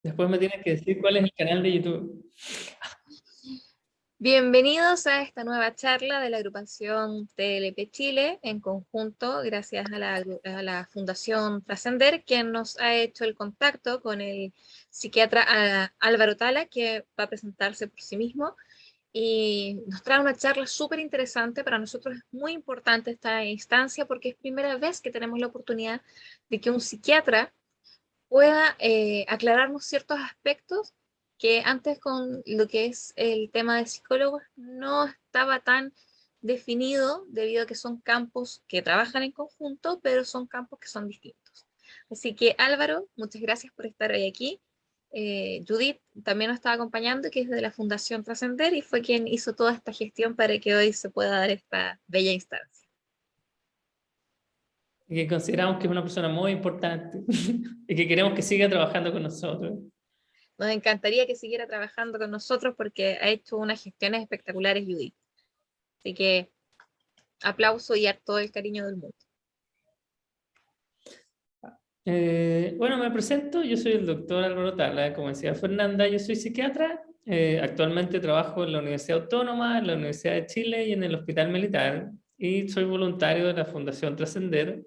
Después me tienes que decir cuál es el canal de YouTube. Bienvenidos a esta nueva charla de la agrupación TLP Chile en conjunto, gracias a la Fundación Trascender, quien nos ha hecho el contacto con el psiquiatra Álvaro Tala, que va a presentarse por sí mismo y nos trae una charla súper interesante. Para nosotros es muy importante esta instancia porque es primera vez que tenemos la oportunidad de que un psiquiatra pueda aclararnos ciertos aspectos que antes con lo que es el tema de psicólogos no estaba tan definido debido a que son campos que trabajan en conjunto, pero son campos que son distintos. Así que Álvaro, muchas gracias por estar hoy aquí. Judith también nos está acompañando, que es de la Fundación Trascender y fue quien hizo toda esta gestión para que hoy se pueda dar esta bella instancia. Y que consideramos que es una persona muy importante y que queremos que siga trabajando con nosotros. Nos encantaría que siguiera trabajando con nosotros porque ha hecho unas gestiones espectaculares, Judith. Así que aplauso y a todo el cariño del mundo. Bueno, me presento, yo soy el doctor Álvaro Tala, como decía Fernanda, yo soy psiquiatra, actualmente trabajo en la Universidad Autónoma, en la Universidad de Chile y en el Hospital Militar, y soy voluntario de la Fundación Trascender,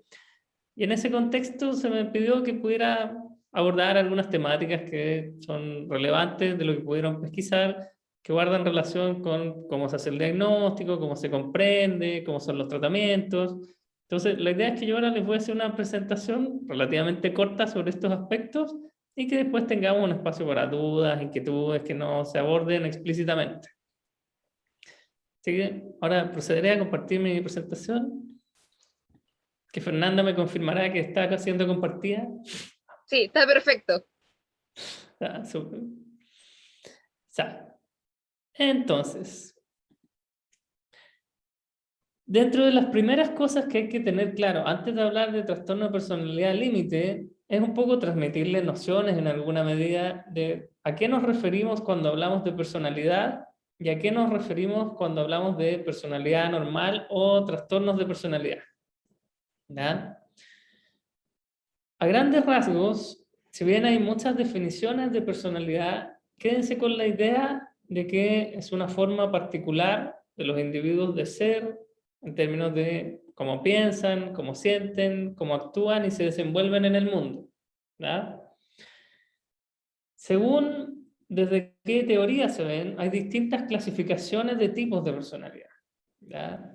y en ese contexto se me pidió que pudiera abordar algunas temáticas que son relevantes de lo que pudieron pesquisar, que guardan relación con cómo se hace el diagnóstico, cómo se comprende, cómo son los tratamientos. Entonces, la idea es que yo ahora les voy a hacer una presentación relativamente corta sobre estos aspectos y que después tengamos un espacio para dudas, inquietudes que no se aborden explícitamente. Así que ahora procederé a compartir mi presentación, que Fernanda me confirmará que está siendo compartida. Sí, está perfecto. Ah, súper. Entonces, dentro de las primeras cosas que hay que tener claro antes de hablar de trastorno de personalidad límite, es un poco transmitirle nociones en alguna medida de a qué nos referimos cuando hablamos de personalidad y a qué nos referimos cuando hablamos de personalidad normal o trastornos de personalidad. ¿Ya? A grandes rasgos, si bien hay muchas definiciones de personalidad, quédense con la idea de que es una forma particular de los individuos de ser, en términos de cómo piensan, cómo sienten, cómo actúan y se desenvuelven en el mundo. ¿Ya? Según desde qué teoría se ven, hay distintas clasificaciones de tipos de personalidad. ¿Ya?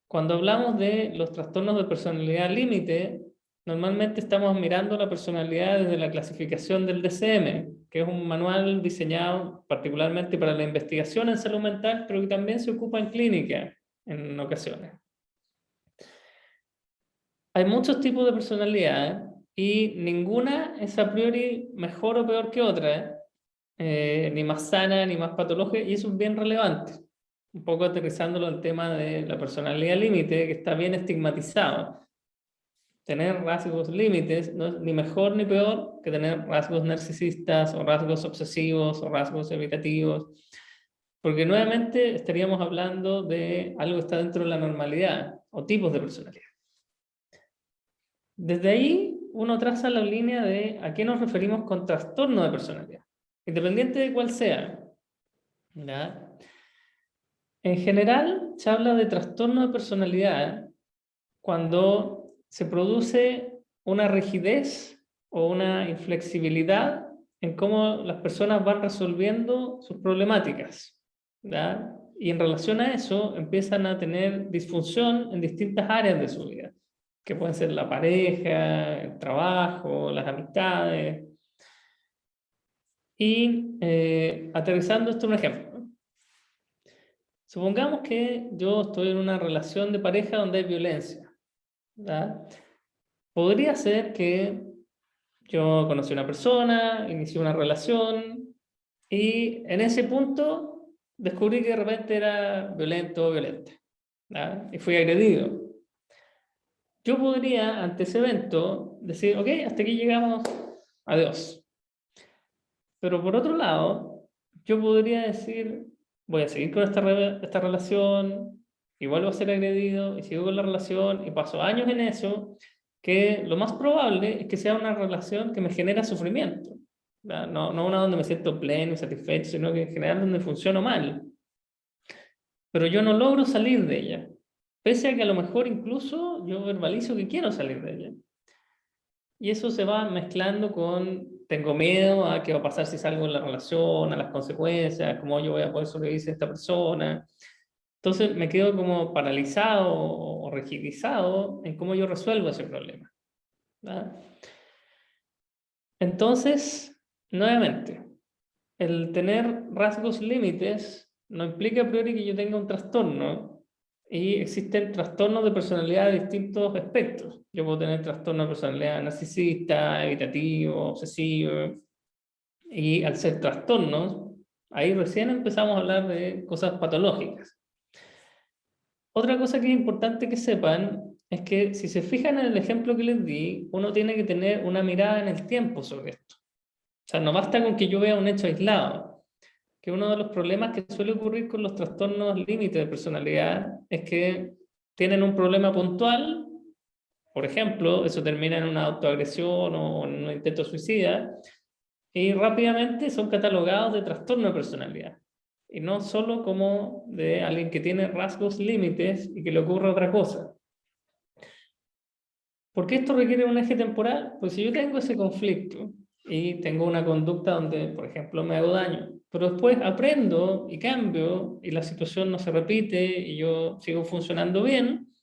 Cuando hablamos de los trastornos de personalidad límite, normalmente estamos mirando la personalidad desde la clasificación del DSM, que es un manual diseñado particularmente para la investigación en salud mental, pero que también se ocupa en clínica en ocasiones. Hay muchos tipos de personalidad y ninguna es a priori mejor o peor que otra, ni más sana ni más patológica, y eso es bien relevante. Un poco aterrizándolo al tema de la personalidad límite, que está bien estigmatizado. Tener rasgos límites no es ni mejor ni peor que tener rasgos narcisistas o rasgos obsesivos o rasgos evitativos, porque nuevamente estaríamos hablando de algo que está dentro de la normalidad o tipos de personalidad. Desde ahí uno traza la línea de a qué nos referimos con trastorno de personalidad, independiente de cuál sea. ¿Ya? En general se habla de trastorno de personalidad cuando se produce una rigidez o una inflexibilidad en cómo las personas van resolviendo sus problemáticas, ¿ya? Y en relación a eso empiezan a tener disfunción en distintas áreas de su vida, que pueden ser la pareja, el trabajo, las amistades. Y aterrizando esto en un ejemplo. Supongamos que yo estoy en una relación de pareja donde hay violencia, ¿ya? Podría ser que yo conocí a una persona, inicié una relación y en ese punto descubrí que de repente era violento o violenta, ¿ya? Y fui agredido. Yo podría, ante ese evento, decir, ok, hasta aquí llegamos, adiós. Pero por otro lado, yo podría decir, voy a seguir con esta relación, y vuelvo a ser agredido, y sigo con la relación, y paso años en eso, que lo más probable es que sea una relación que me genera sufrimiento. ¿verdad? No una donde me siento pleno y satisfecho, sino que en general donde funciono mal. Pero yo no logro salir de ella, pese a que a lo mejor incluso yo verbalizo que quiero salir de ella. Y eso se va mezclando con, tengo miedo a qué va a pasar si salgo en la relación, a las consecuencias, cómo yo voy a poder sobrevivir sin esta persona. Entonces me quedo como paralizado o rigidizado en cómo yo resuelvo ese problema, ¿verdad? Entonces, nuevamente, el tener rasgos límites no implica a priori que yo tenga un trastorno, y existen trastornos de personalidad de distintos aspectos. Yo puedo tener trastorno de personalidad narcisista, evitativo, obsesivo, y al ser trastornos, ahí recién empezamos a hablar de cosas patológicas. Otra cosa que es importante que sepan es que si se fijan en el ejemplo que les di, uno tiene que tener una mirada en el tiempo sobre esto. O sea, no basta con que yo vea un hecho aislado, que uno de los problemas que suele ocurrir con los trastornos límite de personalidad es que tienen un problema puntual, por ejemplo, eso termina en una autoagresión o en un intento suicida, y rápidamente son catalogados de trastorno de personalidad, y no solo como de alguien que tiene rasgos límites y que le ocurre otra cosa. ¿Por qué esto requiere un eje temporal? Pues si yo tengo ese conflicto y tengo una conducta donde, por ejemplo, me hago daño, pero después aprendo y cambio y la situación no se repite y yo sigo funcionando bien,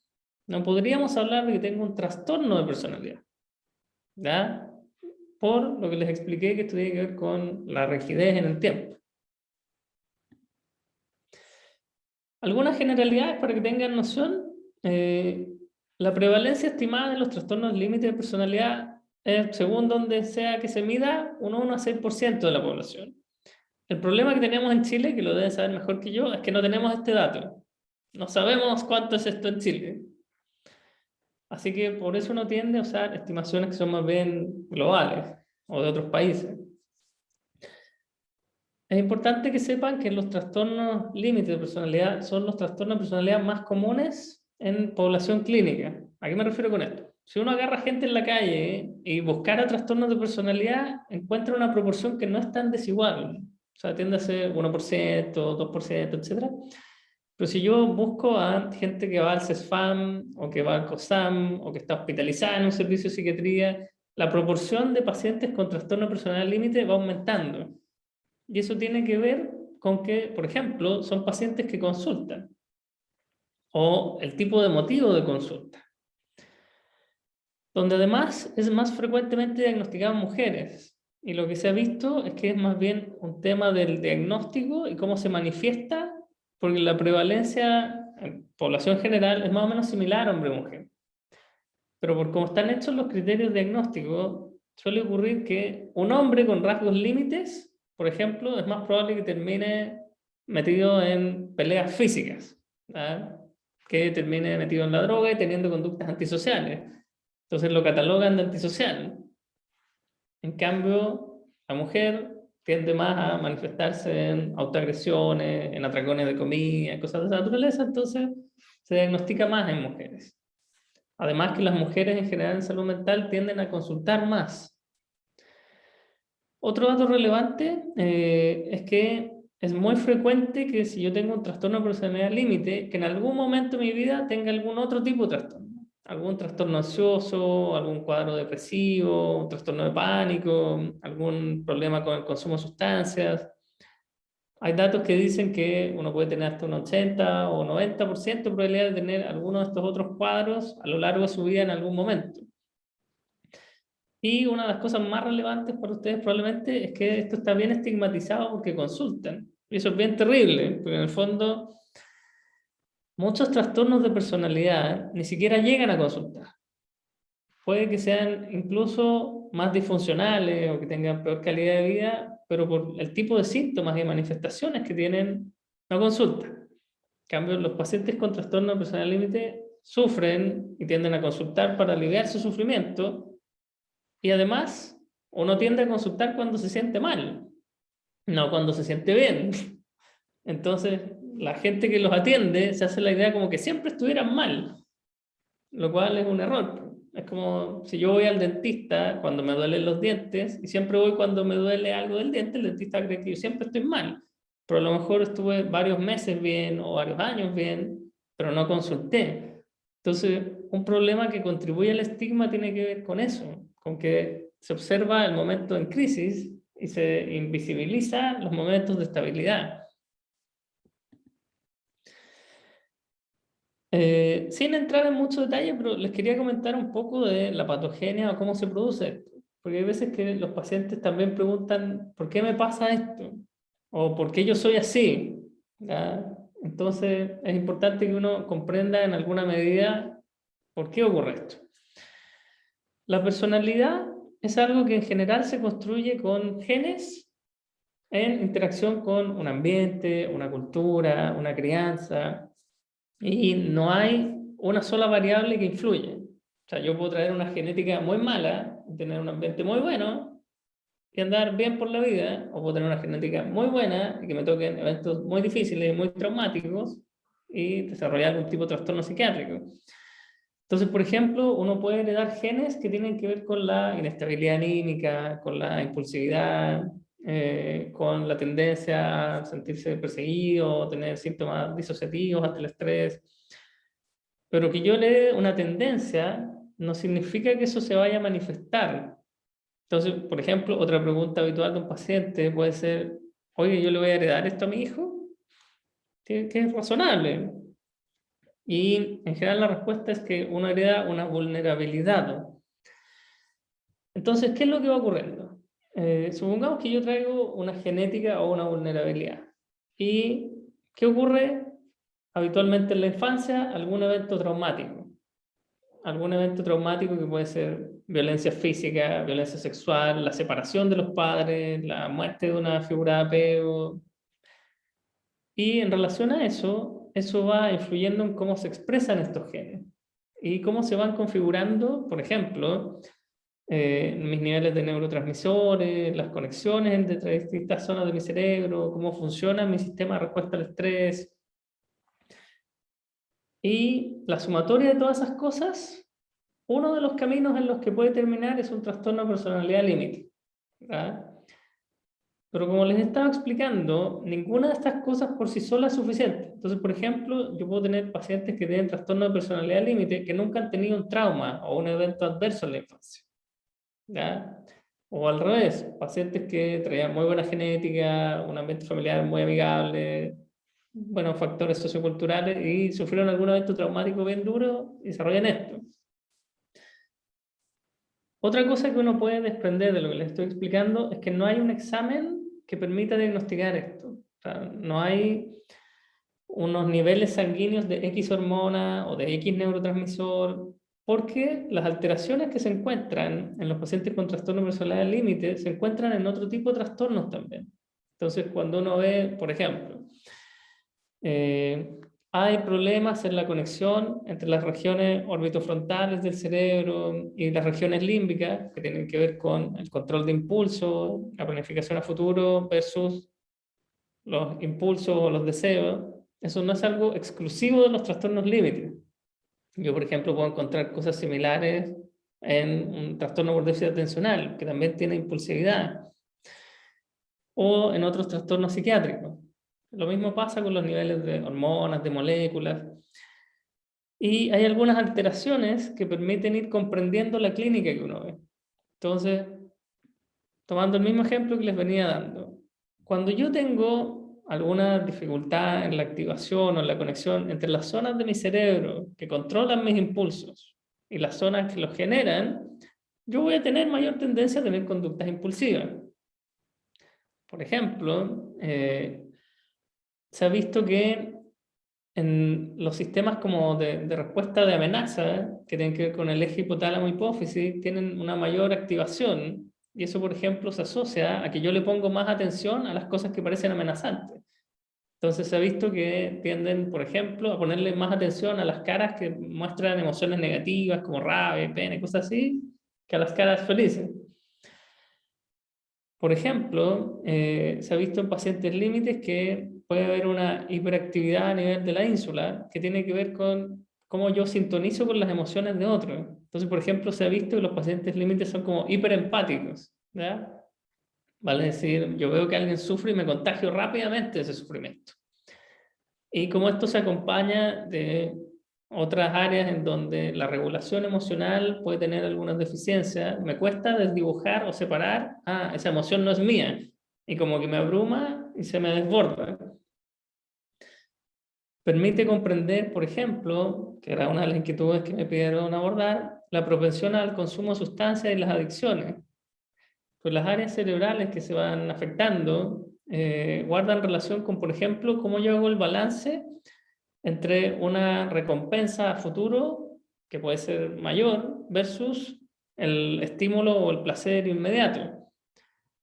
no podríamos hablar de que tengo un trastorno de personalidad, ¿ya? Por lo que les expliqué, que esto tiene que ver con la rigidez en el tiempo. Algunas generalidades para que tengan noción. La prevalencia estimada de los trastornos límite de personalidad es, según donde sea que se mida, un 1 a 6% de la población. El problema que tenemos en Chile, que lo deben saber mejor que yo, es que no tenemos este dato. No sabemos cuánto es esto en Chile. Así que por eso uno tiende a usar estimaciones que son más bien globales o de otros países. Es importante que sepan que los trastornos límite de personalidad son los trastornos de personalidad más comunes en población clínica. ¿A qué me refiero con esto? Si uno agarra gente en la calle y buscara trastornos de personalidad, encuentra una proporción que no es tan desigual. O sea, tiende a ser 1%, 2%, etc. Pero si yo busco a gente que va al CESFAM, o que va al COSAM, o que está hospitalizada en un servicio de psiquiatría, la proporción de pacientes con trastorno de personalidad límite va aumentando. Y eso tiene que ver con que, por ejemplo, son pacientes que consultan, o el tipo de motivo de consulta, donde además es más frecuentemente diagnosticado en mujeres. Y lo que se ha visto es que es más bien un tema del diagnóstico y cómo se manifiesta, porque la prevalencia en población general es más o menos similar hombre-mujer. Pero por cómo están hechos los criterios diagnósticos, suele ocurrir que un hombre con rasgos límites, por ejemplo, es más probable que termine metido en peleas físicas, ¿verdad? Que termine metido en la droga y teniendo conductas antisociales. Entonces lo catalogan de antisocial. En cambio, la mujer tiende más a manifestarse en autoagresiones, en atracones de comida, cosas de esa naturaleza, entonces se diagnostica más en mujeres. Además que las mujeres en general en salud mental tienden a consultar más. Otro dato relevante es que es muy frecuente que si yo tengo un trastorno de personalidad límite, que en algún momento de mi vida tenga algún otro tipo de trastorno. Algún trastorno ansioso, algún cuadro depresivo, un trastorno de pánico, algún problema con el consumo de sustancias. Hay datos que dicen que uno puede tener hasta un 80 o 90% de probabilidad de tener alguno de estos otros cuadros a lo largo de su vida en algún momento. Y una de las cosas más relevantes para ustedes probablemente es que esto está bien estigmatizado porque consultan. Y eso es bien terrible, porque en el fondo muchos trastornos de personalidad ni siquiera llegan a consultar. Puede que sean incluso más disfuncionales o que tengan peor calidad de vida, pero por el tipo de síntomas y manifestaciones que tienen, no consultan. En cambio, los pacientes con trastorno de personalidad límite sufren y tienden a consultar para aliviar su sufrimiento, y además uno tiende a consultar cuando se siente mal, no cuando se siente bien. Entonces, la gente que los atiende se hace la idea como que siempre estuvieran mal, lo cual es un error. Es como si yo voy al dentista cuando me duelen los dientes, y siempre voy cuando me duele algo del diente, el dentista cree que yo siempre estoy mal, pero a lo mejor estuve varios meses bien o varios años bien, pero no consulté. Entonces, un problema que contribuye al estigma tiene que ver con eso, con que se observa el momento en crisis y se invisibiliza los momentos de estabilidad. Sin entrar en mucho detalle, pero les quería comentar un poco de la patogenia o cómo se produce esto. Porque hay veces que los pacientes también preguntan, ¿por qué me pasa esto? O ¿por qué yo soy así? ¿Ya? Entonces es importante que uno comprenda en alguna medida por qué ocurre esto. La personalidad es algo que en general se construye con genes en interacción con un ambiente, una cultura, una crianza, y no hay una sola variable que influye. O sea, yo puedo traer una genética muy mala, tener un ambiente muy bueno y andar bien por la vida, o puedo tener una genética muy buena y que me toquen eventos muy difíciles y muy traumáticos y desarrollar algún tipo de trastorno psiquiátrico. Entonces, por ejemplo, uno puede heredar genes que tienen que ver con la inestabilidad anímica, con la impulsividad, con la tendencia a sentirse perseguido, tener síntomas disociativos hasta el estrés. Pero que yo le dé una tendencia no significa que eso se vaya a manifestar. Entonces, por ejemplo, otra pregunta habitual de un paciente puede ser, oye, ¿yo le voy a heredar esto a mi hijo? Que es razonable. Y en general la respuesta es que uno hereda una vulnerabilidad. Entonces, ¿qué es lo que va ocurriendo? Supongamos que yo traigo una genética o una vulnerabilidad. ¿Y qué ocurre habitualmente en la infancia? Algún evento traumático. Algún evento traumático que puede ser violencia física, violencia sexual, la separación de los padres, la muerte de una figura de apego. Y en relación a eso, eso va influyendo en cómo se expresan estos genes y cómo se van configurando, por ejemplo, mis niveles de neurotransmisores, las conexiones entre distintas zonas de mi cerebro, cómo funciona mi sistema de respuesta al estrés. Y la sumatoria de todas esas cosas, uno de los caminos en los que puede terminar es un trastorno de personalidad límite. ¿Verdad? Pero como les estaba explicando, ninguna de estas cosas por sí sola es suficiente. Entonces, por ejemplo, yo puedo tener pacientes que tienen trastorno de personalidad límite que nunca han tenido un trauma o un evento adverso en la infancia. ¿Ya? O al revés, pacientes que traían muy buena genética, un ambiente familiar muy amigable, buenos factores socioculturales y sufrieron algún evento traumático bien duro y desarrollan esto. Otra cosa que uno puede desprender de lo que les estoy explicando es que no hay un examen que permita diagnosticar esto. O sea, no hay unos niveles sanguíneos de X hormona o de X neurotransmisor, porque las alteraciones que se encuentran en los pacientes con trastorno de personalidad límite se encuentran en otro tipo de trastornos también. Entonces, cuando uno ve, por ejemplo, hay problemas en la conexión entre las regiones orbitofrontales del cerebro y las regiones límbicas, que tienen que ver con el control de impulso, la planificación a futuro versus los impulsos o los deseos. Eso no es algo exclusivo de los trastornos límites. Yo, por ejemplo, puedo encontrar cosas similares en un trastorno por déficit atencional, que también tiene impulsividad, o en otros trastornos psiquiátricos. Lo mismo pasa con los niveles de hormonas, de moléculas. Y hay algunas alteraciones que permiten ir comprendiendo la clínica que uno ve. Entonces, tomando el mismo ejemplo que les venía dando, cuando yo tengo alguna dificultad en la activación o en la conexión entre las zonas de mi cerebro que controlan mis impulsos y las zonas que los generan, yo voy a tener mayor tendencia a tener conductas impulsivas. Por ejemplo, se ha visto que en los sistemas como de respuesta de amenaza, que tienen que ver con el eje hipotálamo-hipófisis, tienen una mayor activación, y eso, por ejemplo, se asocia a que yo le pongo más atención a las cosas que parecen amenazantes. Entonces se ha visto que tienden, por ejemplo, a ponerle más atención a las caras que muestran emociones negativas, como rabia, pena, cosas así, que a las caras felices. Por ejemplo, se ha visto en pacientes límites que puede haber una hiperactividad a nivel de la ínsula que tiene que ver con cómo yo sintonizo con las emociones de otros. Entonces, por ejemplo, se ha visto que los pacientes límites son como hiperempáticos, ¿ya? Vale decir, yo veo que alguien sufre y me contagio rápidamente de ese sufrimiento. Y como esto se acompaña de otras áreas en donde la regulación emocional puede tener algunas deficiencias, me cuesta desdibujar o separar, esa emoción no es mía, y como que me abruma y se me desborda. Permite comprender, por ejemplo, que era una de las inquietudes que me pidieron abordar, la propensión al consumo de sustancias y las adicciones. Pues las áreas cerebrales que se van afectando guardan relación con, por ejemplo, cómo yo hago el balance entre una recompensa a futuro, que puede ser mayor, versus el estímulo o el placer inmediato.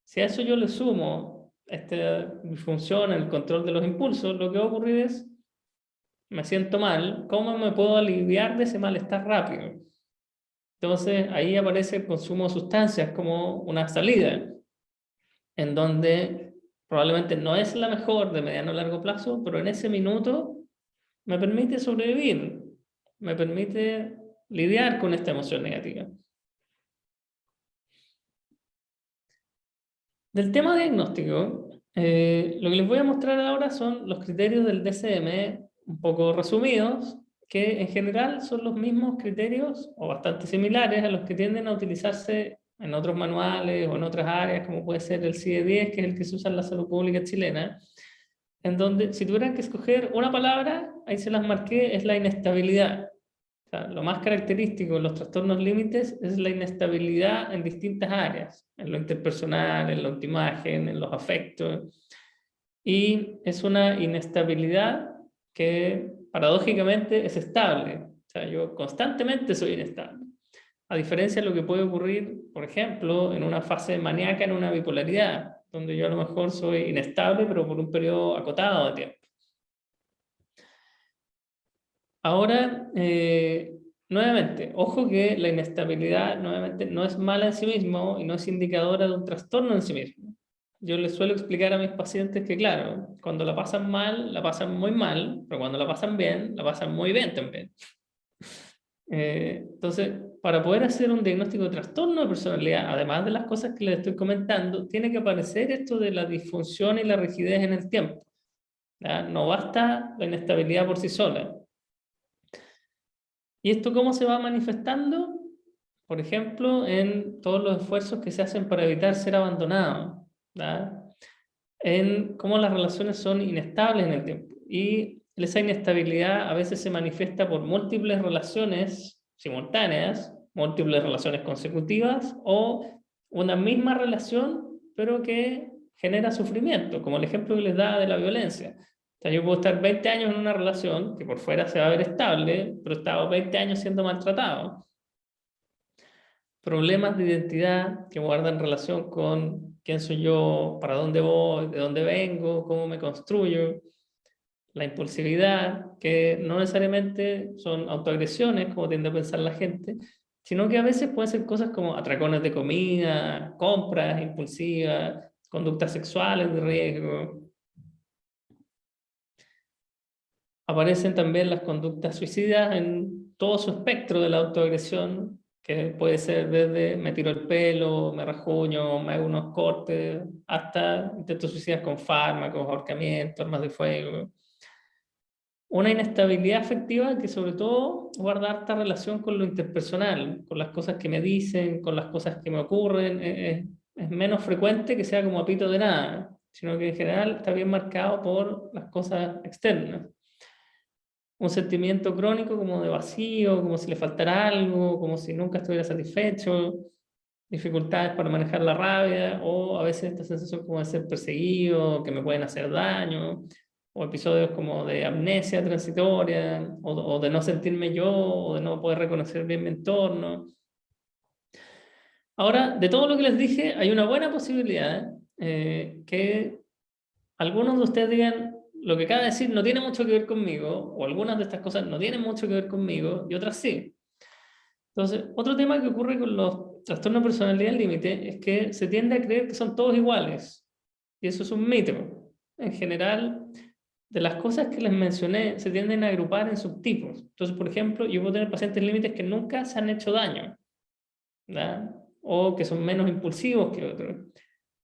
Si a eso yo le sumo esta disfunción, el control de los impulsos, lo que va a ocurrir es, me siento mal, ¿cómo me puedo aliviar de ese malestar rápido? Entonces ahí aparece el consumo de sustancias como una salida, en donde probablemente no es la mejor de mediano a largo plazo, pero en ese minuto me permite sobrevivir, me permite lidiar con esta emoción negativa. Del tema diagnóstico, lo que les voy a mostrar ahora son los criterios del DSM, un poco resumidos, que en general son los mismos criterios o bastante similares a los que tienden a utilizarse en otros manuales o en otras áreas, como puede ser el CIE-10, que es el que se usa en la salud pública chilena, en donde si tuvieran que escoger una palabra, ahí se las marqué, es la inestabilidad. O sea, lo más característico de los trastornos límites es la inestabilidad en distintas áreas, en lo interpersonal, en la autoimagen, en los afectos. Y es una inestabilidad que paradójicamente es estable. O sea, yo constantemente soy inestable. A diferencia de lo que puede ocurrir, por ejemplo, en una fase maníaca, en una bipolaridad, donde yo a lo mejor soy inestable, pero por un periodo acotado de tiempo. Ahora, nuevamente, ojo que la inestabilidad nuevamente no es mala en sí mismo y no es indicadora de un trastorno en sí mismo. Yo les suelo explicar a mis pacientes que, claro, cuando la pasan mal, la pasan muy mal, pero cuando la pasan bien, la pasan muy bien también. Entonces, para poder hacer un diagnóstico de trastorno de personalidad, además de las cosas que les estoy comentando, tiene que aparecer esto de la disfunción y la rigidez en el tiempo. ¿Ya? No basta la inestabilidad por sí sola. ¿Y esto cómo se va manifestando? Por ejemplo, en todos los esfuerzos que se hacen para evitar ser abandonado, ¿verdad? En cómo las relaciones son inestables en el tiempo. Y esa inestabilidad a veces se manifiesta por múltiples relaciones simultáneas, múltiples relaciones consecutivas o una misma relación, pero que genera sufrimiento, como el ejemplo que les daba de la violencia. O sea, yo puedo estar 20 años en una relación que por fuera se va a ver estable, pero he estado 20 años siendo maltratado. Problemas de identidad que guardan relación con quién soy yo, para dónde voy, de dónde vengo, cómo me construyo. La impulsividad, que no necesariamente son autoagresiones, como tiende a pensar la gente, sino que a veces pueden ser cosas como atracones de comida, compras impulsivas, conductas sexuales de riesgo. Aparecen también las conductas suicidas en todo su espectro de la autoagresión, que puede ser desde me tiro el pelo, me rajuño, me hago unos cortes, hasta intentos suicidas con fármacos, ahorcamiento, armas de fuego. Una inestabilidad afectiva que sobre todo guarda harta relación con lo interpersonal, con las cosas que me dicen, con las cosas que me ocurren. Es menos frecuente que sea como a pito de nada, sino que en general está bien marcado por las cosas externas. Un sentimiento crónico como de vacío, como si le faltara algo, como si nunca estuviera satisfecho, dificultades para manejar la rabia, o a veces esta sensación como de ser perseguido, que me pueden hacer daño, o episodios como de amnesia transitoria, o de no sentirme yo, o de no poder reconocer bien mi entorno. Ahora, de todo lo que les dije, hay una buena posibilidad que algunos de ustedes digan, lo que acaba de decir no tiene mucho que ver conmigo, o algunas de estas cosas no tienen mucho que ver conmigo, y otras sí. Entonces, otro tema que ocurre con los trastornos de personalidad límite es que se tiende a creer que son todos iguales, y eso es un mito. En general, de las cosas que les mencioné se tienden a agrupar en subtipos. Entonces, por ejemplo, yo puedo tener pacientes límites que nunca se han hecho daño, ¿verdad? O que son menos impulsivos que otros.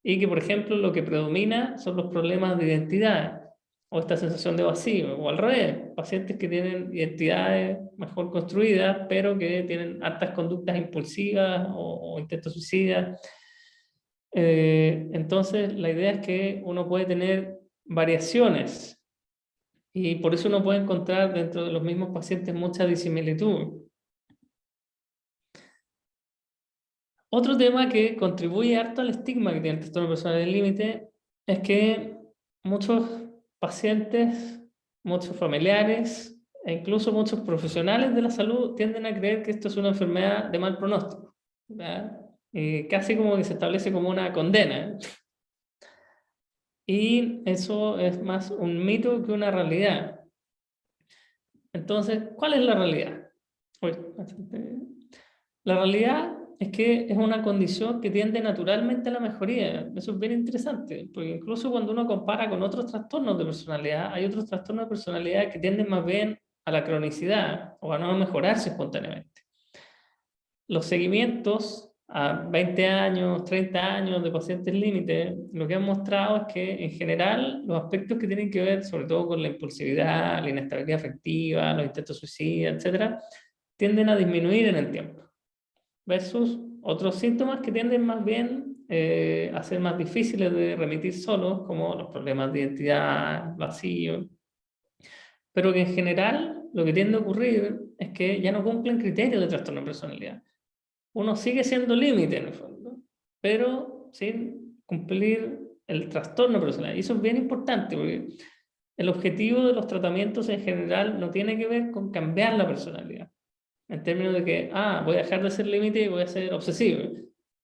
Y que, por ejemplo, lo que predomina son los problemas de identidad o esta sensación de vacío, o al revés, pacientes que tienen identidades mejor construidas, pero que tienen altas conductas impulsivas o intentos suicidas. Entonces, la idea es que uno puede tener variaciones y por eso uno puede encontrar dentro de los mismos pacientes mucha disimilitud. Otro tema que contribuye harto al estigma que tiene el trastorno personal límite es que muchos pacientes, muchos familiares e incluso muchos profesionales de la salud tienden a creer que esto es una enfermedad de mal pronóstico, ¿verdad? Casi como que se establece como una condena. Y eso es más un mito que una realidad. Entonces, ¿cuál es la realidad? La realidad es que es una condición que tiende naturalmente a la mejoría. Eso es bien interesante, porque incluso cuando uno compara con otros trastornos de personalidad, hay otros trastornos de personalidad que tienden más bien a la cronicidad o a no mejorarse espontáneamente. Los seguimientos a 20 años, 30 años de pacientes límite, lo que han mostrado es que en general los aspectos que tienen que ver sobre todo con la impulsividad, la inestabilidad afectiva, los intentos suicidas, etcétera, tienden a disminuir en el tiempo, versus otros síntomas que tienden más bien a ser más difíciles de remitir solos, como los problemas de identidad, vacío, pero que en general lo que tiende a ocurrir es que ya no cumplen criterios de trastorno de personalidad. Uno sigue siendo límite en el fondo, pero sin cumplir el trastorno personal. Y eso es bien importante, porque el objetivo de los tratamientos en general no tiene que ver con cambiar la personalidad, en términos de que, voy a dejar de ser límite y voy a ser obsesivo,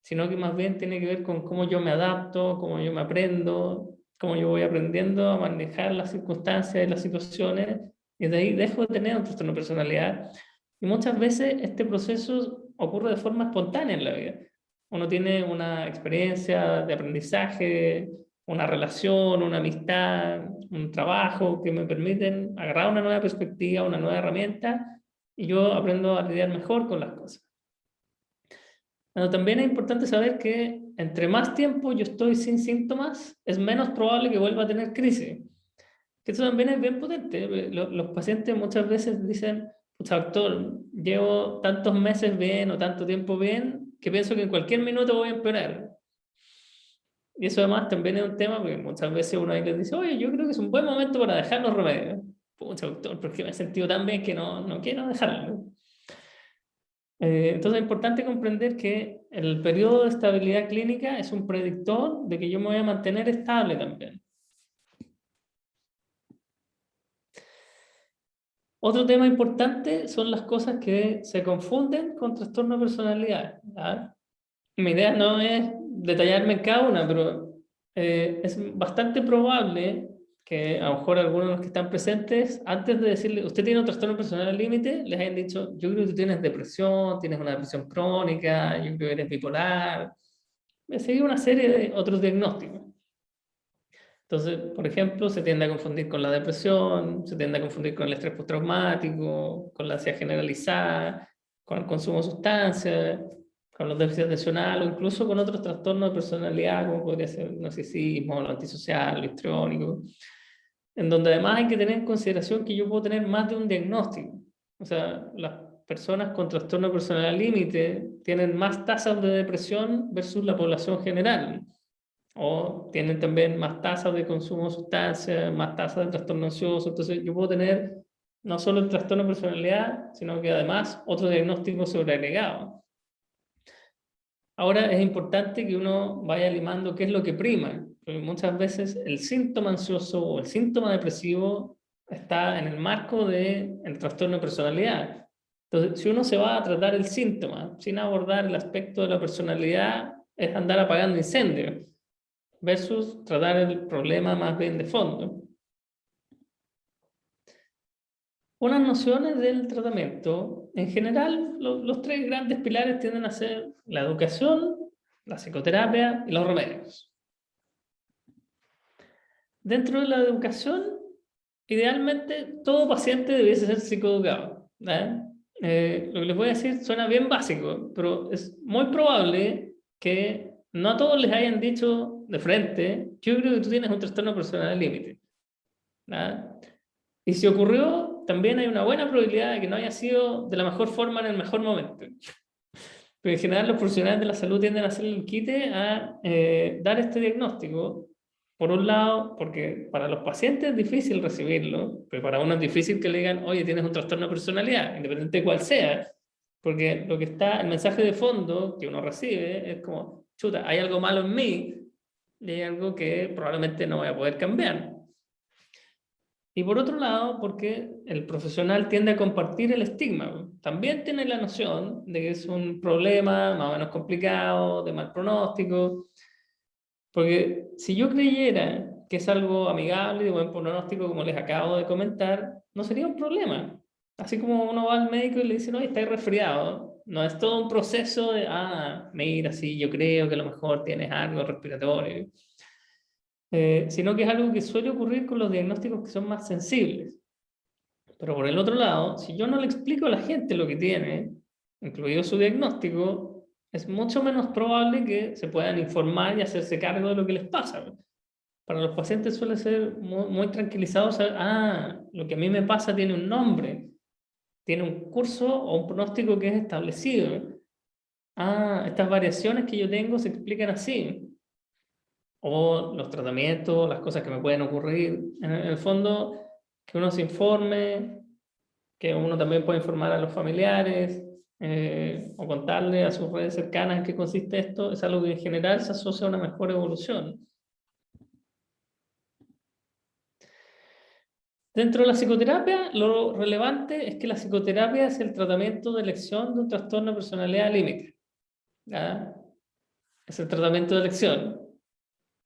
sino que más bien tiene que ver con cómo yo me adapto, cómo yo me aprendo, cómo yo voy aprendiendo a manejar las circunstancias y las situaciones, y de ahí dejo de tener un trastorno de personalidad. Y muchas veces este proceso ocurre de forma espontánea en la vida. Uno tiene una experiencia de aprendizaje, una relación, una amistad, un trabajo que me permiten agarrar una nueva perspectiva, una nueva herramienta, y yo aprendo a lidiar mejor con las cosas. Pero también es importante saber que entre más tiempo yo estoy sin síntomas, es menos probable que vuelva a tener crisis. Que eso también es bien potente. Los pacientes muchas veces dicen, pucha, doctor, llevo tantos meses bien o tanto tiempo bien que pienso que en cualquier minuto voy a empeorar. Y eso además también es un tema, porque muchas veces uno ahí les dice, oye, yo creo que es un buen momento para dejar los remedios. Pucha, doctor, porque me he sentido tan bien que no quiero dejarlo. Entonces es importante comprender que el periodo de estabilidad clínica es un predictor de que yo me voy a mantener estable también. Otro tema importante son las cosas que se confunden con trastorno de personalidad, ¿verdad? Mi idea no es detallarme en cada una, pero es bastante probable que a lo mejor algunos de los que están presentes, antes de decirle, usted tiene un trastorno personal límite, les hayan dicho, yo creo que tú tienes depresión, tienes una depresión crónica, yo creo que eres bipolar. Me seguí una serie de otros diagnósticos. Entonces, por ejemplo, se tiende a confundir con la depresión, se tiende a confundir con el estrés postraumático, con la ansiedad generalizada, con el consumo de sustancias, con los déficits atencionales, o incluso con otros trastornos de personalidad, como podría ser el narcisismo, lo antisocial, lo histriónico, en donde además hay que tener en consideración que yo puedo tener más de un diagnóstico. O sea, las personas con trastorno de personalidad límite tienen más tasas de depresión versus la población general, o tienen también más tasas de consumo de sustancias, más tasas de trastorno ansioso. Entonces yo puedo tener no solo el trastorno de personalidad, sino que además otro diagnóstico sobreagregado. Ahora es importante que uno vaya limando qué es lo que prima, porque muchas veces el síntoma ansioso o el síntoma depresivo está en el marco del trastorno de personalidad. Entonces, si uno se va a tratar el síntoma sin abordar el aspecto de la personalidad, es andar apagando incendios versus tratar el problema más bien de fondo. Unas nociones del tratamiento, en general, los tres grandes pilares tienden a ser la educación, la psicoterapia y los remedios. Dentro de la educación, idealmente todo paciente debiese ser psicoeducado. Lo que les voy a decir suena bien básico, pero es muy probable que no a todos les hayan dicho de frente: yo creo que tú tienes un trastorno personal límite. Y si ocurrió, también hay una buena probabilidad de que no haya sido de la mejor forma en el mejor momento. Pero en general los profesionales de la salud tienden a hacer el quite a dar este diagnóstico. Por un lado, porque para los pacientes es difícil recibirlo, pero para uno es difícil que le digan: oye, tienes un trastorno de personalidad, independiente de cuál sea, porque lo que está, el mensaje de fondo que uno recibe es como: chuta, hay algo malo en mí y hay algo que probablemente no voy a poder cambiar. Y por otro lado, porque el profesional tiende a compartir el estigma. También tiene la noción de que es un problema más o menos complicado, de mal pronóstico. Porque si yo creyera que es algo amigable y de buen pronóstico, como les acabo de comentar, no sería un problema. Así como uno va al médico y le dice: no, está resfriado. No es todo un proceso de: mira, sí, yo creo que a lo mejor tienes algo respiratorio. Sino que es algo que suele ocurrir con los diagnósticos que son más sensibles. Pero por el otro lado, si yo no le explico a la gente lo que tiene, incluido su diagnóstico, es mucho menos probable que se puedan informar y hacerse cargo de lo que les pasa. Para los pacientes suele ser muy tranquilizador saber: lo que a mí me pasa tiene un nombre, tiene un curso o un pronóstico que es establecido. Estas variaciones que yo tengo se explican así. O los tratamientos, las cosas que me pueden ocurrir. En el fondo, que uno se informe, que uno también puede informar a los familiares o contarle a sus redes cercanas en qué consiste esto, es algo que en general se asocia a una mejor evolución. Dentro de la psicoterapia, lo relevante es que la psicoterapia es el tratamiento de elección de un trastorno de personalidad límite. Es el tratamiento de elección.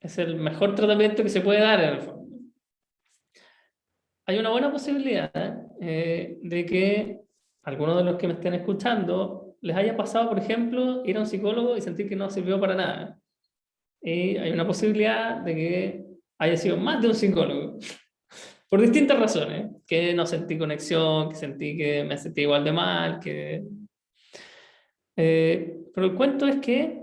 Es el mejor tratamiento que se puede dar en el fondo. Hay una buena posibilidad de que algunos de los que me estén escuchando les haya pasado, por ejemplo, ir a un psicólogo y sentir que no sirvió para nada. Y hay una posibilidad de que haya sido más de un psicólogo, por distintas razones, que no sentí conexión, que sentí que me sentí igual de mal, pero el cuento es que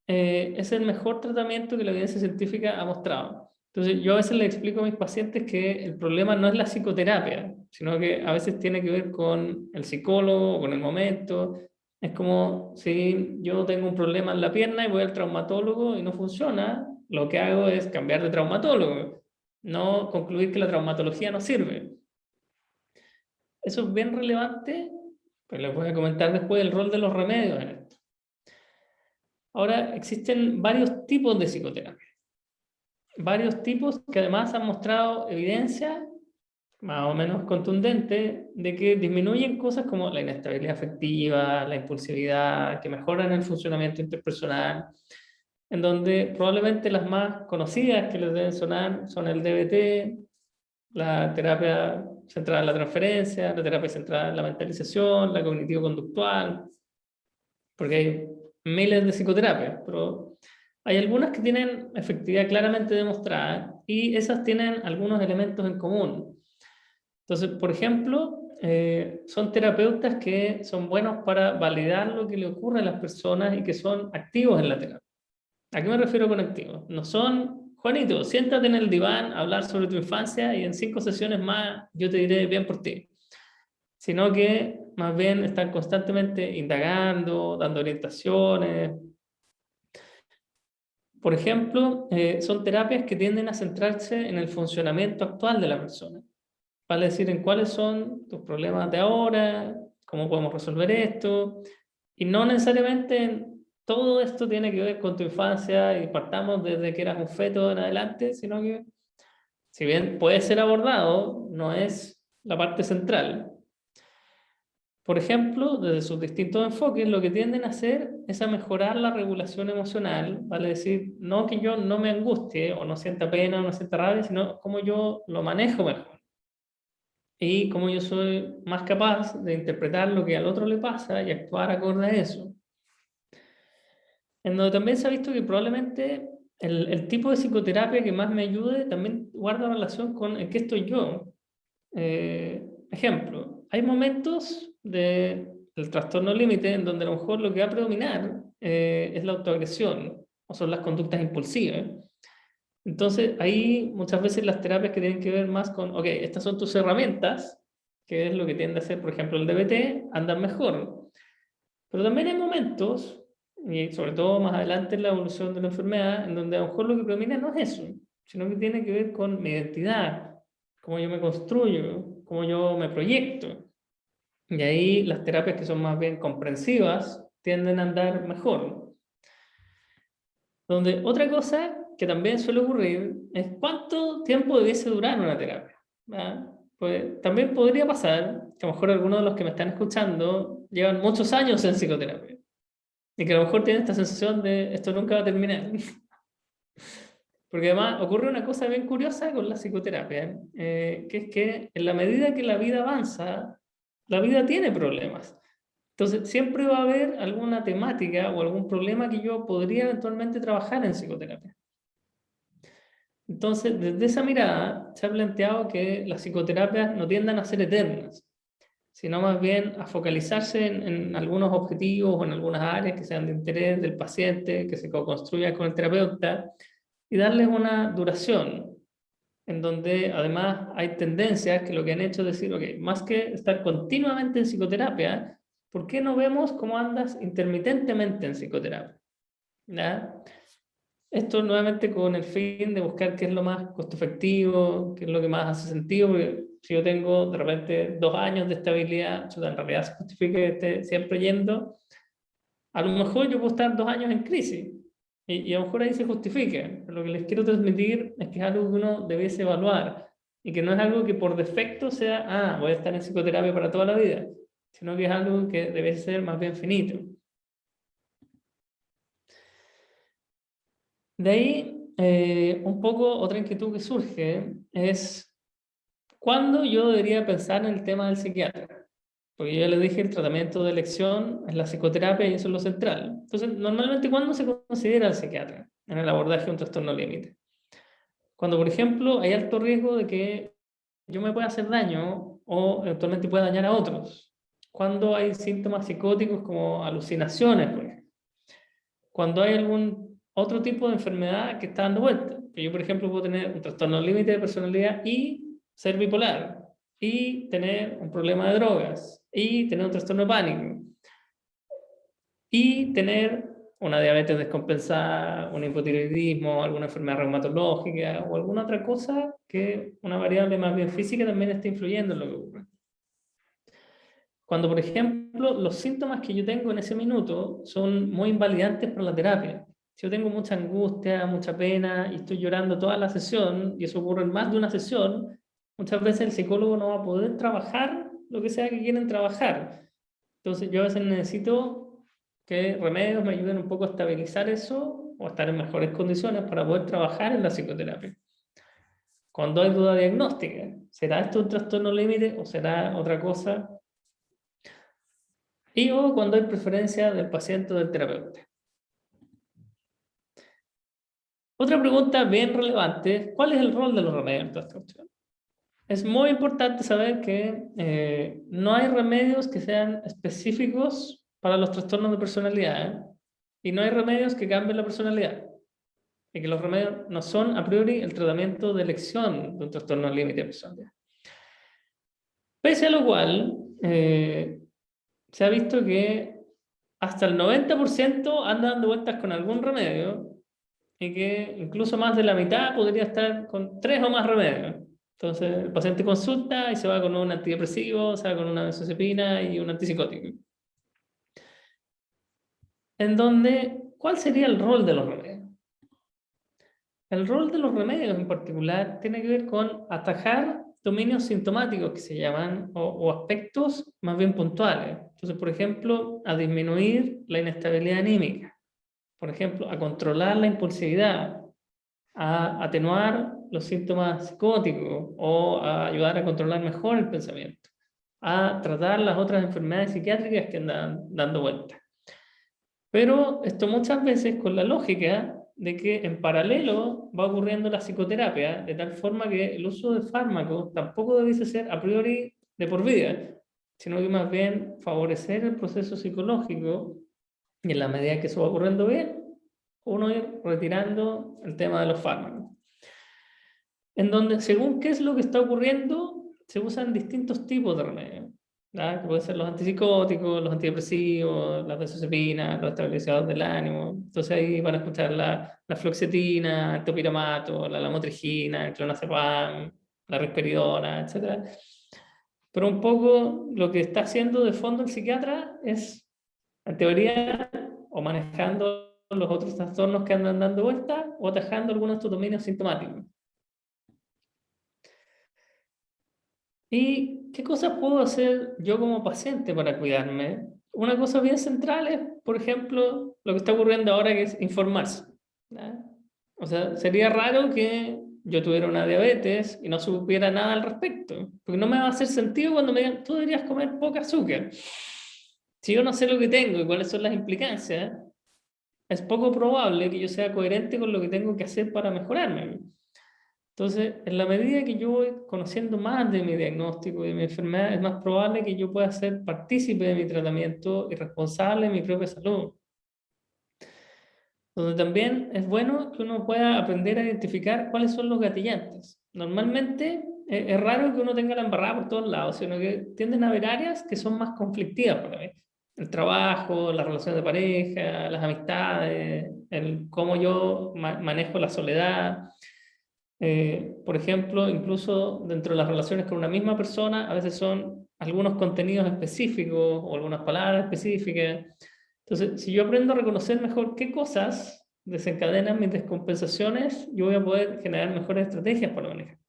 es el mejor tratamiento que la evidencia científica ha mostrado. Entonces, yo a veces les explico a mis pacientes que el problema no es la psicoterapia, sino que a veces tiene que ver con el psicólogo, con el momento. Es como si yo tengo un problema en la pierna y voy al traumatólogo y no funciona, lo que hago es cambiar de traumatólogo, no concluir que la traumatología no sirve. Eso es bien relevante, pero les voy a comentar después el rol de los remedios en esto. Ahora, existen varios tipos de psicoterapia. Varios tipos que además han mostrado evidencia más o menos contundente de que disminuyen cosas como la inestabilidad afectiva, la impulsividad, que mejoran el funcionamiento interpersonal, en donde probablemente las más conocidas que les deben sonar son el DBT, la terapia centrada en la transferencia, la terapia centrada en la mentalización, la cognitivo-conductual, porque hay miles de psicoterapias, pero hay algunas que tienen efectividad claramente demostrada y esas tienen algunos elementos en común. Entonces, por ejemplo, son terapeutas que son buenos para validar lo que le ocurre a las personas y que son activos en la terapia. ¿A qué me refiero con activos? No son: Juanito, siéntate en el diván a hablar sobre tu infancia y en 5 sesiones más yo te diré bien por ti. Sino que más bien están constantemente indagando, dando orientaciones. Por ejemplo, son terapias que tienden a centrarse en el funcionamiento actual de la persona. Vale decir, en cuáles son tus problemas de ahora, cómo podemos resolver esto, y no necesariamente en todo esto tiene que ver con tu infancia y partamos desde que eras un feto en adelante, sino que, si bien puede ser abordado, no es la parte central. Por ejemplo, desde sus distintos enfoques, lo que tienden a hacer es a mejorar la regulación emocional, vale decir, no que yo no me angustie o no sienta pena o no sienta rabia, sino cómo yo lo manejo mejor. Y cómo yo soy más capaz de interpretar lo que al otro le pasa y actuar acorde a eso. En donde también se ha visto que probablemente el tipo de psicoterapia que más me ayude también guarda relación con en qué estoy yo. ejemplo, hay momentos del trastorno límite en donde a lo mejor lo que va a predominar es la autoagresión o son las conductas impulsivas. Entonces, ahí muchas veces las terapias que tienen que ver más con, ok, estas son tus herramientas, que es lo que tiende a hacer, por ejemplo, el DBT, andan mejor. Pero también hay momentos, y sobre todo más adelante en la evolución de la enfermedad, en donde a lo mejor lo que predomina no es eso, sino que tiene que ver con mi identidad, cómo yo me construyo, cómo yo me proyecto. Y ahí las terapias que son más bien comprensivas tienden a andar mejor. Donde otra cosa que también suele ocurrir es cuánto tiempo debiese durar una terapia. ¿Verdad? Pues también podría pasar que a lo mejor algunos de los que me están escuchando llevan muchos años en psicoterapia y que a lo mejor tienen esta sensación de esto nunca va a terminar. Porque además ocurre una cosa bien curiosa con la psicoterapia, que es que en la medida que la vida avanza, la vida tiene problemas. Entonces, siempre va a haber alguna temática o algún problema que yo podría eventualmente trabajar en psicoterapia. Entonces, desde esa mirada, se ha planteado que las psicoterapias no tiendan a ser eternas, sino más bien a focalizarse en algunos objetivos o en algunas áreas que sean de interés del paciente, que se co-construyan con el terapeuta, y darles una duración, en donde además hay tendencias que lo que han hecho es decir, ok, más que estar continuamente en psicoterapia, ¿por qué no vemos cómo andas intermitentemente en psicoterapia? ¿Ya? Esto nuevamente con el fin de buscar qué es lo más costo efectivo, qué es lo que más hace sentido, porque si yo tengo de repente 2 años de estabilidad, en realidad se justifica que esté siempre yendo, a lo mejor yo puedo estar 2 años en crisis, y a lo mejor ahí se justifica. Pero lo que les quiero transmitir es que es algo que uno debiese evaluar, y que no es algo que por defecto sea, voy a estar en psicoterapia para toda la vida, sino que es algo que debe ser más bien finito. De ahí, un poco otra inquietud que surge es ¿cuándo yo debería pensar en el tema del psiquiatra? Porque yo ya le dije, el tratamiento de elección es la psicoterapia y eso es lo central. Entonces, normalmente, ¿cuándo se considera el psiquiatra en el abordaje de un trastorno límite? Cuando, por ejemplo, hay alto riesgo de que yo me pueda hacer daño o eventualmente pueda dañar a otros. Cuando hay síntomas psicóticos como alucinaciones, por ejemplo. Cuando hay algún otro tipo de enfermedad que está dando vuelta. Que yo, por ejemplo, puedo tener un trastorno límite de personalidad y ser bipolar, y tener un problema de drogas, y tener un trastorno de pánico, y tener una diabetes descompensada, un hipotiroidismo, alguna enfermedad reumatológica o alguna otra cosa que una variable más bien física también está influyendo en lo que ocurre. Cuando, por ejemplo, los síntomas que yo tengo en ese minuto son muy invalidantes para la terapia. Si yo tengo mucha angustia, mucha pena y estoy llorando toda la sesión, y eso ocurre en más de una sesión, muchas veces el psicólogo no va a poder trabajar lo que sea que quieren trabajar. Entonces yo a veces necesito que remedios me ayuden un poco a estabilizar eso o a estar en mejores condiciones para poder trabajar en la psicoterapia. Cuando hay duda diagnóstica, ¿será esto un trastorno límite o será otra cosa? Y o cuando hay preferencia del paciente o del terapeuta. Otra pregunta bien relevante, ¿cuál es el rol de los remedios en toda esta cuestión? Es muy importante saber que no hay remedios que sean específicos para los trastornos de personalidad, y no hay remedios que cambien la personalidad, y que los remedios no son a priori el tratamiento de elección de un trastorno límite de personalidad. Pese a lo cual, se ha visto que hasta el 90% anda dando vueltas con algún remedio, y que incluso más de la mitad podría estar con 3 o más remedios. Entonces el paciente consulta y se va con un antidepresivo, se va con una benzodiazepina y un antipsicótico. En donde, ¿cuál sería el rol de los remedios? El rol de los remedios en particular tiene que ver con atajar dominios sintomáticos que se llaman, o aspectos más bien puntuales. Entonces, por ejemplo, a disminuir la inestabilidad anímica, por ejemplo, a controlar la impulsividad, a atenuar los síntomas psicóticos o a ayudar a controlar mejor el pensamiento, a tratar las otras enfermedades psiquiátricas que andan dando vueltas. Pero esto muchas veces con la lógica de que en paralelo va ocurriendo la psicoterapia, de tal forma que el uso de fármacos tampoco debiese ser a priori de por vida, sino que más bien favorecer el proceso psicológico y en la medida que eso va ocurriendo bien, uno ir retirando el tema de los fármacos. En donde según qué es lo que está ocurriendo, se usan distintos tipos de remedios. ¿Ya? Que pueden ser los antipsicóticos, los antidepresivos, las benzodiazepinas, los estabilizadores del ánimo. Entonces ahí van a escuchar la fluoxetina, el topiramato, la lamotrigina, el clonazepam, la risperidona, etc. Pero un poco lo que está haciendo de fondo el psiquiatra es, en teoría, o manejando los otros trastornos que andan dando vuelta o atajando algunos de estos dominios sintomáticos. ¿Y qué cosas puedo hacer yo como paciente para cuidarme? Una cosa bien central es, por ejemplo, lo que está ocurriendo ahora, que es informarse. ¿Ya? O sea, sería raro que yo tuviera una diabetes y no supiera nada al respecto, porque no me va a hacer sentido cuando me digan, tú deberías comer poca azúcar. Si yo no sé lo que tengo y cuáles son las implicancias, es poco probable que yo sea coherente con lo que tengo que hacer para mejorarme. Entonces, en la medida que yo voy conociendo más de mi diagnóstico y de mi enfermedad, es más probable que yo pueda ser partícipe de mi tratamiento y responsable de mi propia salud. Donde también es bueno que uno pueda aprender a identificar cuáles son los gatillantes. Normalmente es raro que uno tenga la embarrada por todos lados, sino que tienden a haber áreas que son más conflictivas para mí. El trabajo, las relaciones de pareja, las amistades, el cómo yo manejo la soledad. Por ejemplo, incluso dentro de las relaciones con una misma persona, a veces son algunos contenidos específicos o algunas palabras específicas. Entonces, si yo aprendo a reconocer mejor qué cosas desencadenan mis descompensaciones, yo voy a poder generar mejores estrategias para manejar.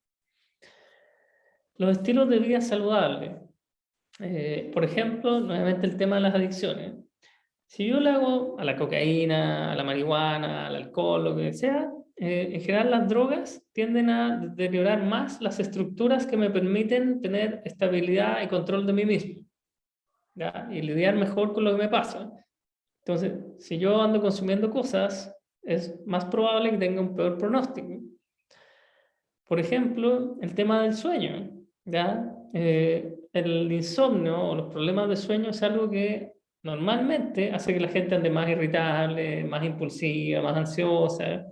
Los estilos de vida saludables. Por ejemplo, nuevamente el tema de las adicciones. Si yo le hago a la cocaína, a la marihuana, al alcohol, lo que sea, en general las drogas tienden a deteriorar más las estructuras que me permiten tener estabilidad y control de mí mismo, ¿ya? Y lidiar mejor con lo que me pasa. Entonces, si yo ando consumiendo cosas, es más probable que tenga un peor pronóstico. Por ejemplo, el tema del sueño, ¿ya? El insomnio o los problemas de sueño es algo que normalmente hace que la gente ande más irritable, más impulsiva, más ansiosa.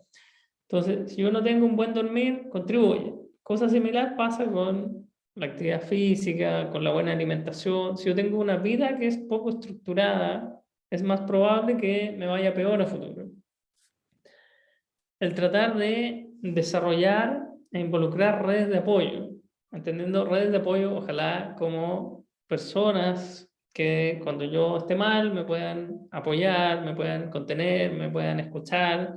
Entonces, si yo no tengo un buen dormir, contribuye. Cosa similar pasa con la actividad física, con la buena alimentación. Si yo tengo una vida que es poco estructurada, es más probable que me vaya peor a futuro. El tratar de desarrollar e involucrar redes de apoyo, entendiendo redes de apoyo, ojalá como personas que cuando yo esté mal me puedan apoyar, me puedan contener, me puedan escuchar,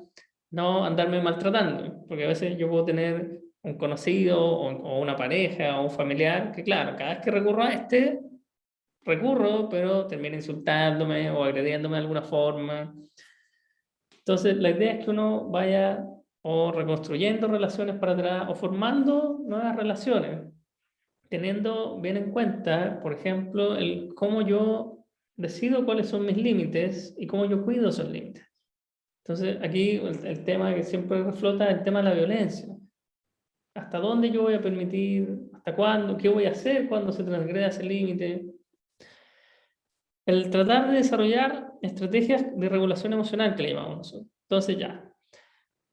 no andarme maltratando, porque a veces yo puedo tener un conocido o una pareja o un familiar que claro, cada vez que recurro a recurro, pero termina insultándome o agrediéndome de alguna forma. Entonces, la idea es que uno vaya o reconstruyendo relaciones para atrás o formando nuevas relaciones, teniendo bien en cuenta, por ejemplo, el cómo yo decido cuáles son mis límites y cómo yo cuido esos límites. Entonces, aquí el tema que siempre reflota es el tema de la violencia. ¿Hasta dónde yo voy a permitir? ¿Hasta cuándo? ¿Qué voy a hacer cuando se transgreda ese límite? El tratar de desarrollar estrategias de regulación emocional que le llamamos nosotros. Entonces ya,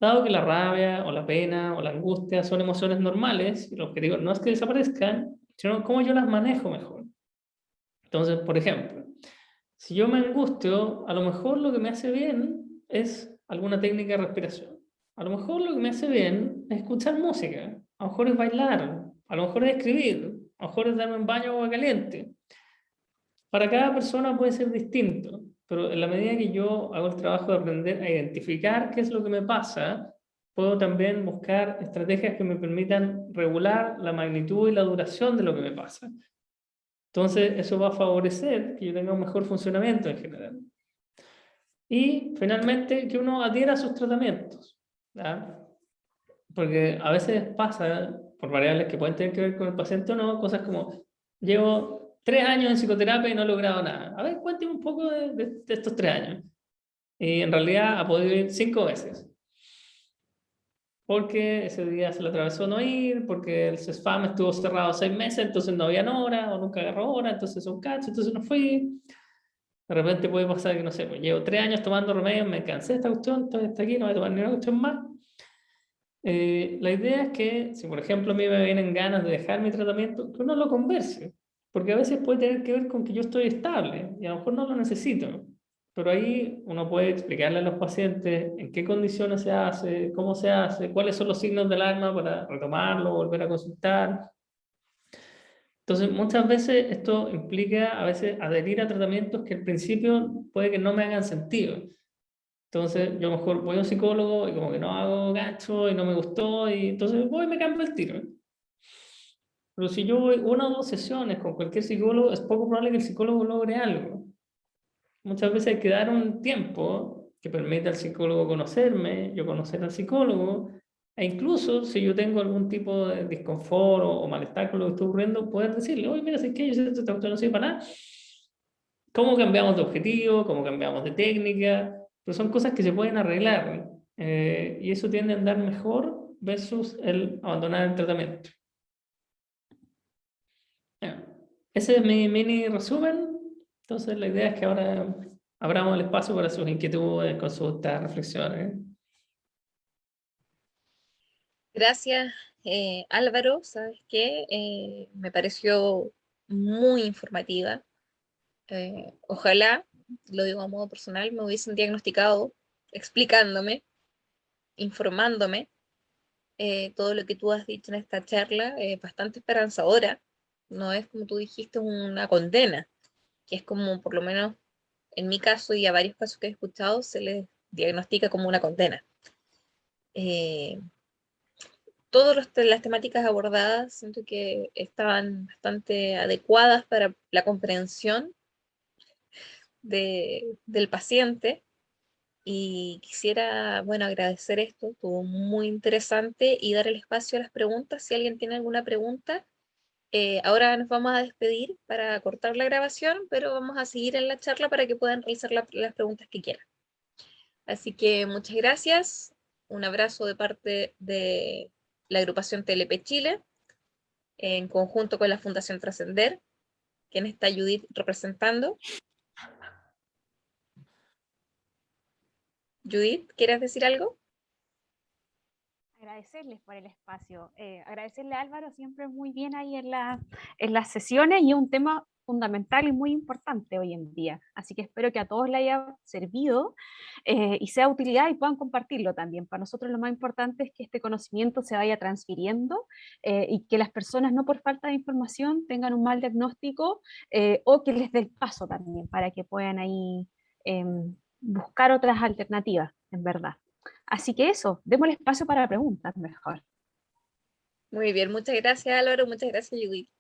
dado que la rabia o la pena o la angustia son emociones normales, y lo que digo no es que desaparezcan, sino cómo yo las manejo mejor. Entonces, por ejemplo, si yo me angustio, a lo mejor lo que me hace bien es alguna técnica de respiración. A lo mejor lo que me hace bien es escuchar música, a lo mejor es bailar, a lo mejor es escribir, a lo mejor es darme un baño de agua caliente. Para cada persona puede ser distinto, pero en la medida que yo hago el trabajo de aprender a identificar qué es lo que me pasa, puedo también buscar estrategias que me permitan regular la magnitud y la duración de lo que me pasa. Entonces, eso va a favorecer que yo tenga un mejor funcionamiento en general. Y finalmente, que uno adhiera a sus tratamientos, ¿ya? Porque a veces pasa, por variables que pueden tener que ver con el paciente o no, cosas como, llevo 3 años en psicoterapia y no he logrado nada. A ver, cuénteme un poco de estos 3 años. Y en realidad ha podido ir 5 veces. porque ese día se le atravesó no ir, porque el CESFAM estuvo cerrado 6 meses, entonces no había hora, o nunca agarró hora, entonces un cacho, entonces no fui. De repente puede pasar que, no sé, pues llevo 3 años tomando remedios, me cansé de esta cuestión, entonces hasta aquí no voy a tomar ni una cuestión más. La idea es que, si por ejemplo a mí me vienen ganas de dejar mi tratamiento, que uno lo converse, porque a veces puede tener que ver con que yo estoy estable y a lo mejor no lo necesito. Pero ahí uno puede explicarle a los pacientes en qué condiciones se hace, cómo se hace, cuáles son los signos del alarma para retomarlo, volver a consultar. Entonces, muchas veces esto implica a veces adherir a tratamientos que al principio puede que no me hagan sentido. Entonces, yo mejor voy a un psicólogo y como que no hago gacho y no me gustó, y entonces voy y me cambio el tiro. Pero si yo voy 1 o 2 sesiones con cualquier psicólogo, es poco probable que el psicólogo logre algo. Muchas veces hay que dar un tiempo que permita al psicólogo conocerme, yo conocer al psicólogo, e incluso si yo tengo algún tipo de disconfort o malestar con lo que está ocurriendo, poder decirle, oye, mira, si es que yo siento que esto no sirve para nada, ¿cómo cambiamos de objetivo? ¿Cómo cambiamos de técnica? Pero son cosas que se pueden arreglar, y eso tiende a andar mejor versus el abandonar el tratamiento. Bueno, ese es mi mini resumen. Entonces la idea es que ahora abramos el espacio para sus inquietudes, consultas, reflexiones. Gracias, Álvaro. ¿Sabes qué? Me pareció muy informativa. Ojalá, lo digo a modo personal, me hubiesen diagnosticado explicándome, informándome. Todo lo que tú has dicho en esta charla es bastante esperanzadora. No es, como tú dijiste, una condena, que es como, por lo menos en mi caso y a varios casos que he escuchado, se les diagnostica como una condena. Eh, Todas las temáticas abordadas siento que estaban bastante adecuadas para la comprensión del paciente, y quisiera, bueno, agradecer esto, estuvo muy interesante, y dar el espacio a las preguntas. Si alguien tiene alguna pregunta, ahora nos vamos a despedir para cortar la grabación, pero vamos a seguir en la charla para que puedan realizar las preguntas que quieran. Así que muchas gracias, un abrazo de parte de la agrupación TLP Chile, en conjunto con la Fundación Trascender, quien está Judith representando. Judith, ¿quieres decir algo? Agradecerles por el espacio, agradecerle a Álvaro, siempre muy bien ahí en las sesiones, y es un tema fundamental y muy importante hoy en día. Así que espero que a todos le haya servido y sea de utilidad, y puedan compartirlo también. Para nosotros lo más importante es que este conocimiento se vaya transfiriendo y que las personas, no por falta de información, tengan un mal diagnóstico o que les dé el paso también para que puedan ahí buscar otras alternativas, en verdad. Así que eso, démosle espacio para preguntas mejor. Muy bien, muchas gracias Álvaro, muchas gracias Judith.